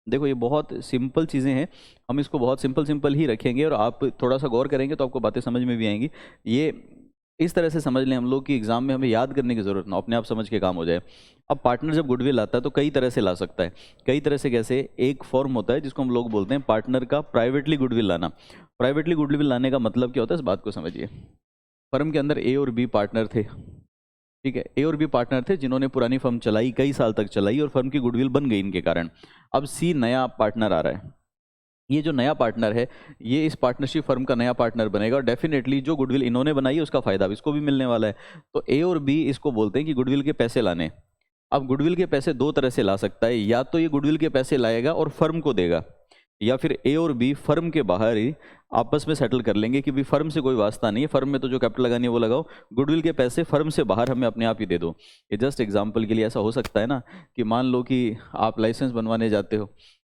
देखो ये बहुत सिंपल चीज़ें हैं, हम इसको बहुत सिंपल सिंपल ही रखेंगे और आप थोड़ा सा गौर करेंगे तो आपको बातें समझ में भी आएंगी। ये इस तरह से समझ लें हम लोग कि एग्जाम में हमें याद करने की ज़रूरत ना, अपने आप समझ के काम हो जाए। अब पार्टनर जब गुडविल आता है तो कई तरह से ला सकता है। कई तरह से कैसे? एक फॉर्म होता है जिसको हम लोग बोलते हैं पार्टनर का प्राइवेटली गुडविल लाना। प्राइवेटली गुडविल लाने का मतलब क्या होता है, इस बात को समझिए। फर्म के अंदर ए और बी पार्टनर थे, ठीक है। ए और बी पार्टनर थे जिन्होंने पुरानी फर्म चलाई, कई साल तक चलाई और फर्म की गुडविल बन गई इनके कारण। अब सी नया पार्टनर आ रहा है। ये जो नया पार्टनर है, ये इस पार्टनरशिप फर्म का नया पार्टनर बनेगा और डेफिनेटली जो गुडविल इन्होंने बनाई है उसका फायदा भी इसको भी मिलने वाला है। तो ए और बी इसको बोलते हैं कि गुडविल के पैसे लाने। अब गुडविल के पैसे दो तरह से ला सकता है, या तो ये गुडविल के पैसे लाएगा और फर्म को देगा, या फिर ए और बी फर्म के बाहर ही आपस में सेटल कर लेंगे कि भी फर्म से कोई वास्ता नहीं है, फर्म में तो जो कैपिटल लगानी है वो लगाओ, गुडविल के पैसे फर्म से बाहर हमें अपने आप ही दे दो। ये जस्ट एग्जांपल के लिए ऐसा हो सकता है ना कि मान लो कि आप लाइसेंस बनवाने जाते हो,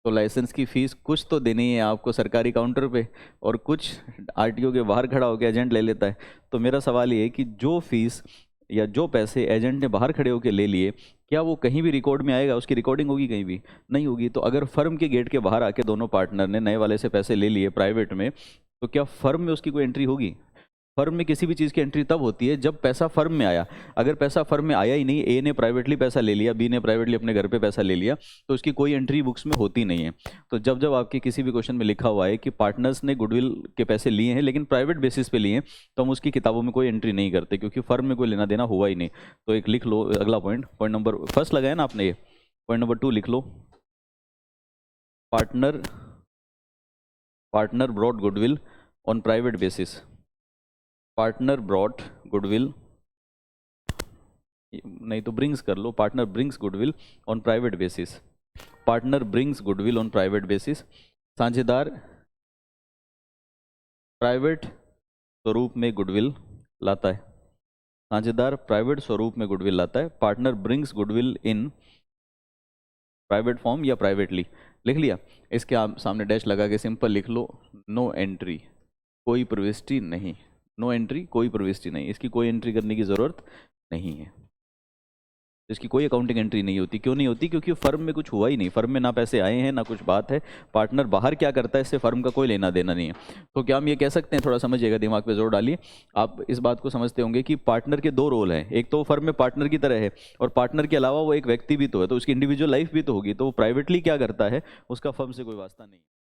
तो लाइसेंस की फीस कुछ तो देनी है आपको सरकारी काउंटर पे, और कुछ आरटीओ के बाहर खड़ा होकर एजेंट ले लेता है। तो मेरा सवाल ये है कि जो फीस या जो पैसे एजेंट ने बाहर खड़े होकर ले लिए, क्या वो कहीं भी रिकॉर्ड में आएगा? उसकी रिकॉर्डिंग होगी? कहीं भी नहीं होगी। तो अगर फर्म के गेट के बाहर आके दोनों पार्टनर ने नए वाले से पैसे ले लिए प्राइवेट में, तो क्या फर्म में उसकी कोई एंट्री होगी? फर्म में किसी भी चीज़ की एंट्री तब होती है जब पैसा फर्म में आया। अगर पैसा फर्म में आया ही नहीं, ए ने प्राइवेटली पैसा ले लिया, बी ने प्राइवेटली अपने घर पे पैसा ले लिया, तो उसकी कोई एंट्री बुक्स में होती नहीं है। तो जब जब आपके किसी भी क्वेश्चन में लिखा हुआ है कि पार्टनर्स ने गुडविल के पैसे लिए हैं लेकिन प्राइवेट बेसिस पे लिए हैं, तो हम उसकी किताबों में कोई एंट्री नहीं करते क्योंकि फर्म में कोई लेना देना हुआ ही नहीं। तो एक लिख लो अगला पॉइंट, पॉइंट नंबर फर्स्ट लगाया ना आपने, ये पॉइंट नंबर 2 लिख लो। Partner partner brought goodwill on private basis. Partner brought goodwill, नहीं तो ब्रिंग्स कर लो, partner brings goodwill on private basis. Partner brings goodwill on private basis. साझेदार प्राइवेट स्वरूप में गुडविल लाता है। साझेदार प्राइवेट स्वरूप में गुडविल लाता है। Partner brings goodwill in private form या प्राइवेटली। लिख लिया? इसके आप सामने डैश लगा के सिंपल लिख लो, नो एंट्री, कोई प्रविष्टि नहीं। नो एंट्री, कोई प्रविष्टि नहीं, इसकी कोई एंट्री करने की ज़रूरत नहीं है। इसकी कोई अकाउंटिंग एंट्री नहीं होती। क्यों नहीं होती? क्योंकि फर्म में कुछ हुआ ही नहीं, फर्म में ना पैसे आए हैं ना कुछ बात है। पार्टनर बाहर क्या करता है इससे फर्म का कोई लेना देना नहीं है। तो क्या हम ये कह सकते हैं, थोड़ा समझिएगा, दिमाग पे जोर डालिए, आप इस बात को समझते होंगे कि पार्टनर के दो रोल हैं। एक तो फर्म में पार्टनर की तरह है, और पार्टनर के अलावा वो एक व्यक्ति भी तो है, तो उसकी इंडिविजुअल लाइफ भी तो होगी। तो वो प्राइवेटली क्या करता है उसका फर्म से कोई वास्ता नहीं है।